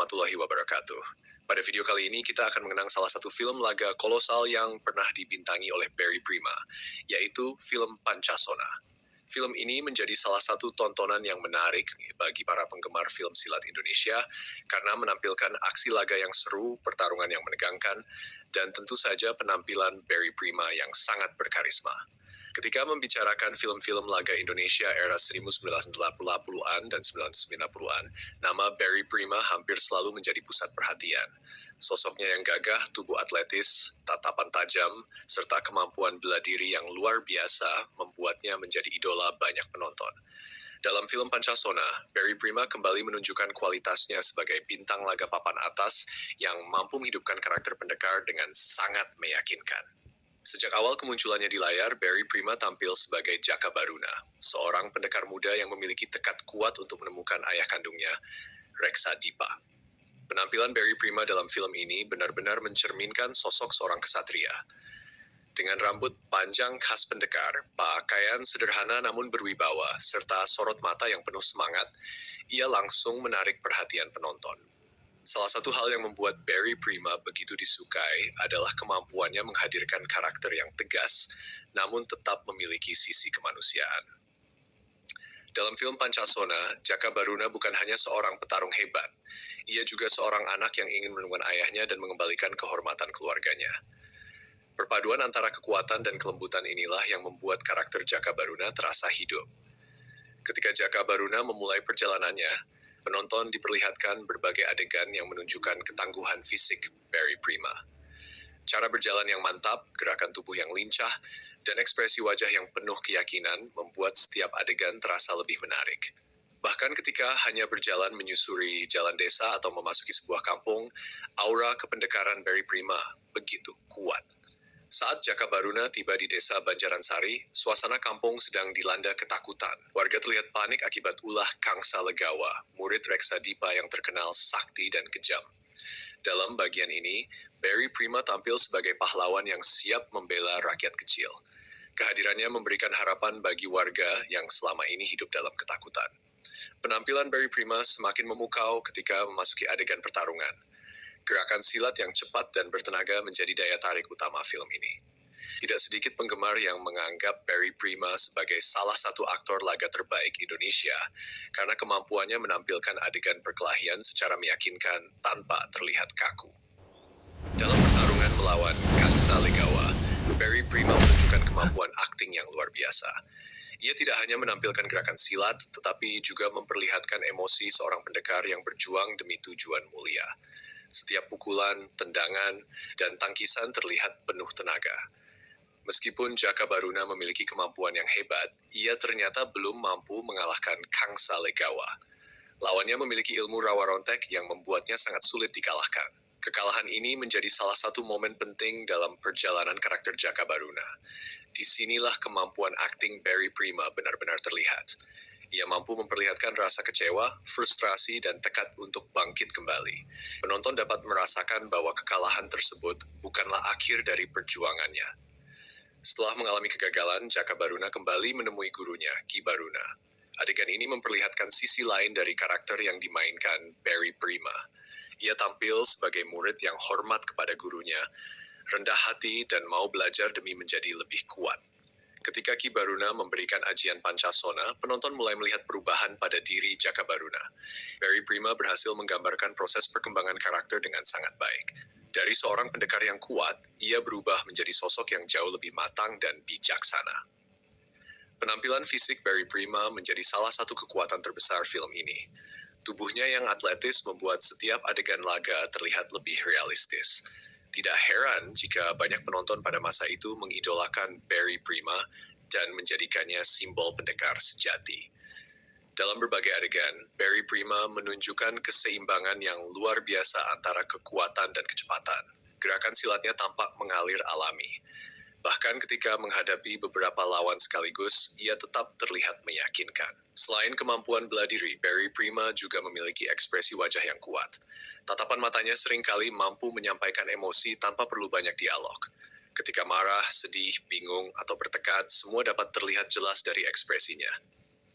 warahmatullahi wabarakatuh. Pada video kali ini kita akan mengenang salah satu film laga kolosal yang pernah dibintangi oleh Barry Prima, yaitu film Pancasona. Film ini menjadi salah satu tontonan yang menarik bagi para penggemar film silat Indonesia karena menampilkan aksi laga yang seru, pertarungan yang menegangkan, dan tentu saja penampilan Barry Prima yang sangat berkarisma. Ketika membicarakan film-film laga Indonesia era 1980-an dan 1990-an, nama Barry Prima hampir selalu menjadi pusat perhatian. Sosoknya yang gagah, tubuh atletis, tatapan tajam, serta kemampuan bela diri yang luar biasa membuatnya menjadi idola banyak penonton. Dalam film Pancasona, Barry Prima kembali menunjukkan kualitasnya sebagai bintang laga papan atas yang mampu menghidupkan karakter pendekar dengan sangat meyakinkan. Sejak awal kemunculannya di layar, Barry Prima tampil sebagai Jaka Baruna, seorang pendekar muda yang memiliki tekad kuat untuk menemukan ayah kandungnya, Reksa Dipa. Penampilan Barry Prima dalam film ini benar-benar mencerminkan sosok seorang kesatria. Dengan rambut panjang khas pendekar, pakaian sederhana namun berwibawa, serta sorot mata yang penuh semangat, ia langsung menarik perhatian penonton. Salah satu hal yang membuat Barry Prima begitu disukai adalah kemampuannya menghadirkan karakter yang tegas, namun tetap memiliki sisi kemanusiaan. Dalam film Pancasona, Jaka Baruna bukan hanya seorang petarung hebat, ia juga seorang anak yang ingin menemukan ayahnya dan mengembalikan kehormatan keluarganya. Perpaduan antara kekuatan dan kelembutan inilah yang membuat karakter Jaka Baruna terasa hidup. Ketika Jaka Baruna memulai perjalanannya, penonton diperlihatkan berbagai adegan yang menunjukkan ketangguhan fisik Barry Prima. Cara berjalan yang mantap, gerakan tubuh yang lincah, dan ekspresi wajah yang penuh keyakinan membuat setiap adegan terasa lebih menarik. Bahkan ketika hanya berjalan menyusuri jalan desa atau memasuki sebuah kampung, aura kependekaran Barry Prima begitu kuat. Saat Jaka Baruna tiba di desa Banjaran Sari, suasana kampung sedang dilanda ketakutan. Warga terlihat panik akibat ulah Kangsa Legawa, murid Reksa Dipa yang terkenal sakti dan kejam. Dalam bagian ini, Barry Prima tampil sebagai pahlawan yang siap membela rakyat kecil. Kehadirannya memberikan harapan bagi warga yang selama ini hidup dalam ketakutan. Penampilan Barry Prima semakin memukau ketika memasuki adegan pertarungan. Gerakan silat yang cepat dan bertenaga menjadi daya tarik utama film ini. Tidak sedikit penggemar yang menganggap Barry Prima sebagai salah satu aktor laga terbaik Indonesia karena kemampuannya menampilkan adegan perkelahian secara meyakinkan tanpa terlihat kaku. Dalam pertarungan melawan Kangsa Legawa, Barry Prima menunjukkan kemampuan akting yang luar biasa. Ia tidak hanya menampilkan gerakan silat, tetapi juga memperlihatkan emosi seorang pendekar yang berjuang demi tujuan mulia. Setiap pukulan, tendangan, dan tangkisan terlihat penuh tenaga. Meskipun Jaka Baruna memiliki kemampuan yang hebat, ia ternyata belum mampu mengalahkan Kangsa Legawa. Lawannya memiliki ilmu rawa rontek yang membuatnya sangat sulit dikalahkan. Kekalahan ini menjadi salah satu momen penting dalam perjalanan karakter Jaka Baruna. Disinilah kemampuan akting Barry Prima benar-benar terlihat. Ia mampu memperlihatkan rasa kecewa, frustrasi, dan tekad untuk bangkit kembali. Penonton dapat merasakan bahwa kekalahan tersebut bukanlah akhir dari perjuangannya. Setelah mengalami kegagalan, Jaka Baruna kembali menemui gurunya, Ki Baruna. Adegan ini memperlihatkan sisi lain dari karakter yang dimainkan Barry Prima. Ia tampil sebagai murid yang hormat kepada gurunya, rendah hati, dan mau belajar demi menjadi lebih kuat. Ketika Ki Baruna memberikan ajian Pancasona, penonton mulai melihat perubahan pada diri Jaka Baruna. Barry Prima berhasil menggambarkan proses perkembangan karakter dengan sangat baik. Dari seorang pendekar yang kuat, ia berubah menjadi sosok yang jauh lebih matang dan bijaksana. Penampilan fisik Barry Prima menjadi salah satu kekuatan terbesar film ini. Tubuhnya yang atletis membuat setiap adegan laga terlihat lebih realistis. Tidak heran jika banyak penonton pada masa itu mengidolakan Barry Prima dan menjadikannya simbol pendekar sejati. Dalam berbagai adegan, Barry Prima menunjukkan keseimbangan yang luar biasa antara kekuatan dan kecepatan. Gerakan silatnya tampak mengalir alami. Bahkan ketika menghadapi beberapa lawan sekaligus, ia tetap terlihat meyakinkan. Selain kemampuan bela diri, Barry Prima juga memiliki ekspresi wajah yang kuat. Tatapan matanya seringkali mampu menyampaikan emosi tanpa perlu banyak dialog. Ketika marah, sedih, bingung, atau bertekad, semua dapat terlihat jelas dari ekspresinya.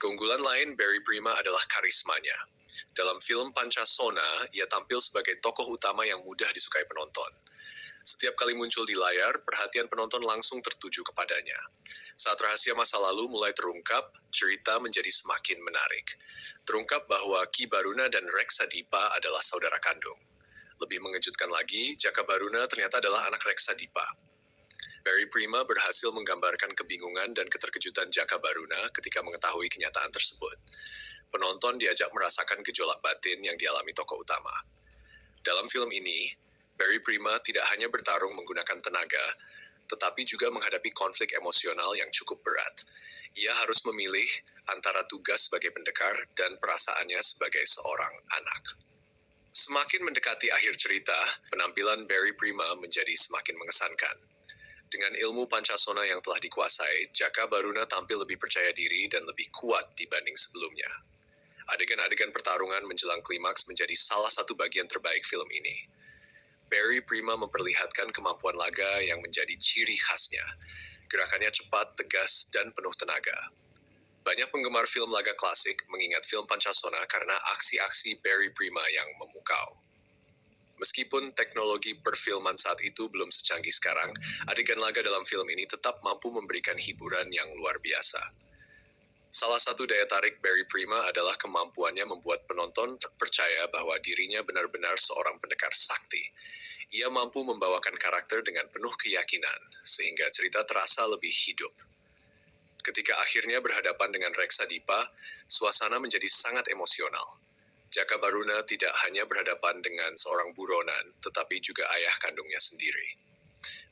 Keunggulan lain Barry Prima adalah karismanya. Dalam film Pancasona, ia tampil sebagai tokoh utama yang mudah disukai penonton. Setiap kali muncul di layar, perhatian penonton langsung tertuju kepadanya. Saat rahasia masa lalu mulai terungkap, cerita menjadi semakin menarik. Terungkap bahwa Ki Baruna dan Reksa Dipa adalah saudara kandung. Lebih mengejutkan lagi, Jaka Baruna ternyata adalah anak Reksa Dipa. Barry Prima berhasil menggambarkan kebingungan dan keterkejutan Jaka Baruna ketika mengetahui kenyataan tersebut. Penonton diajak merasakan gejolak batin yang dialami tokoh utama. Dalam film ini, Barry Prima tidak hanya bertarung menggunakan tenaga, tetapi juga menghadapi konflik emosional yang cukup berat. Ia harus memilih antara tugas sebagai pendekar dan perasaannya sebagai seorang anak. Semakin mendekati akhir cerita, penampilan Barry Prima menjadi semakin mengesankan. Dengan ilmu Pancasona yang telah dikuasai, Jaka Baruna tampil lebih percaya diri dan lebih kuat dibanding sebelumnya. Adegan-adegan pertarungan menjelang klimaks menjadi salah satu bagian terbaik film ini. Barry Prima memperlihatkan kemampuan laga yang menjadi ciri khasnya. Gerakannya cepat, tegas, dan penuh tenaga. Banyak penggemar film laga klasik mengingat film Pancasona karena aksi-aksi Barry Prima yang memukau. Meskipun teknologi perfilman saat itu belum secanggih sekarang, adegan laga dalam film ini tetap mampu memberikan hiburan yang luar biasa. Salah satu daya tarik Barry Prima adalah kemampuannya membuat penonton percaya bahwa dirinya benar-benar seorang pendekar sakti. Ia mampu membawakan karakter dengan penuh keyakinan, sehingga cerita terasa lebih hidup. Ketika akhirnya berhadapan dengan Reksa Dipa, suasana menjadi sangat emosional. Jaka Baruna tidak hanya berhadapan dengan seorang buronan, tetapi juga ayah kandungnya sendiri.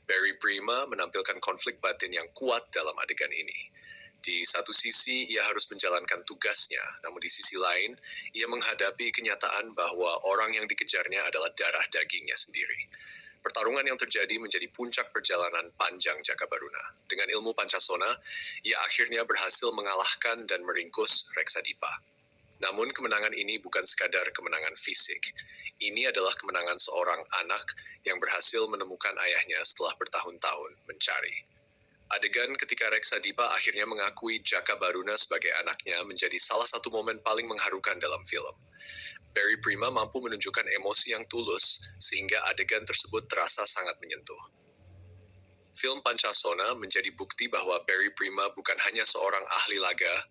Barry Prima menampilkan konflik batin yang kuat dalam adegan ini. Di satu sisi, ia harus menjalankan tugasnya, namun di sisi lain, ia menghadapi kenyataan bahwa orang yang dikejarnya adalah darah dagingnya sendiri. Pertarungan yang terjadi menjadi puncak perjalanan panjang Jaka Baruna. Dengan ilmu Pancasona, ia akhirnya berhasil mengalahkan dan meringkus Reksa Dipa. Namun kemenangan ini bukan sekadar kemenangan fisik. Ini adalah kemenangan seorang anak yang berhasil menemukan ayahnya setelah bertahun-tahun mencari. Adegan ketika Reksa Dipa akhirnya mengakui Jaka Baruna sebagai anaknya menjadi salah satu momen paling mengharukan dalam film. Barry Prima mampu menunjukkan emosi yang tulus sehingga adegan tersebut terasa sangat menyentuh. Film Pancasona menjadi bukti bahwa Barry Prima bukan hanya seorang ahli laga,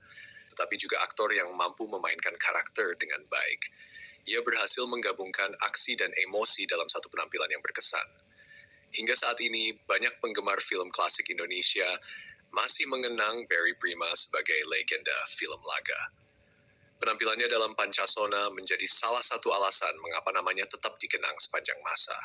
tetapi juga aktor yang mampu memainkan karakter dengan baik. Ia berhasil menggabungkan aksi dan emosi dalam satu penampilan yang berkesan. Hingga saat ini, banyak penggemar film klasik Indonesia masih mengenang Barry Prima sebagai legenda film laga. Penampilannya dalam Pancasona menjadi salah satu alasan mengapa namanya tetap dikenang sepanjang masa.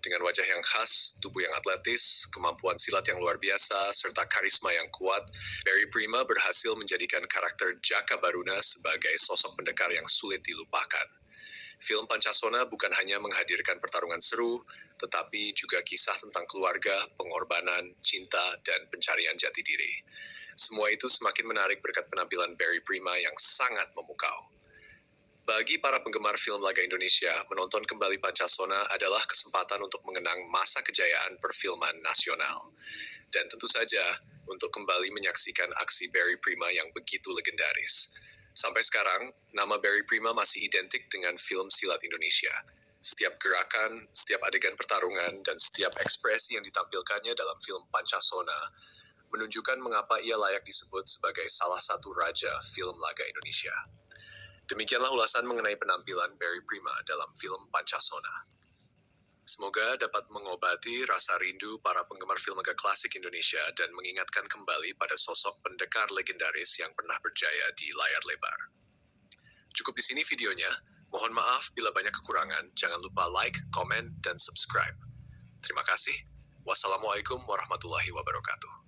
Dengan wajah yang khas, tubuh yang atletis, kemampuan silat yang luar biasa, serta karisma yang kuat, Barry Prima berhasil menjadikan karakter Jaka Baruna sebagai sosok pendekar yang sulit dilupakan. Film Pancasona bukan hanya menghadirkan pertarungan seru, tetapi juga kisah tentang keluarga, pengorbanan, cinta, dan pencarian jati diri. Semua itu semakin menarik berkat penampilan Barry Prima yang sangat memukau. Bagi para penggemar film laga Indonesia, menonton kembali Pancasona adalah kesempatan untuk mengenang masa kejayaan perfilman nasional. Dan tentu saja, untuk kembali menyaksikan aksi Barry Prima yang begitu legendaris. Sampai sekarang, nama Barry Prima masih identik dengan film silat Indonesia. Setiap gerakan, setiap adegan pertarungan, dan setiap ekspresi yang ditampilkannya dalam film Pancasona menunjukkan mengapa ia layak disebut sebagai salah satu raja film laga Indonesia. Demikianlah ulasan mengenai penampilan Barry Prima dalam film Pancasona. Semoga dapat mengobati rasa rindu para penggemar film laga klasik Indonesia dan mengingatkan kembali pada sosok pendekar legendaris yang pernah berjaya di layar lebar. Cukup di sini videonya. Mohon maaf bila banyak kekurangan. Jangan lupa like, komen, dan subscribe. Terima kasih. Wassalamualaikum warahmatullahi wabarakatuh.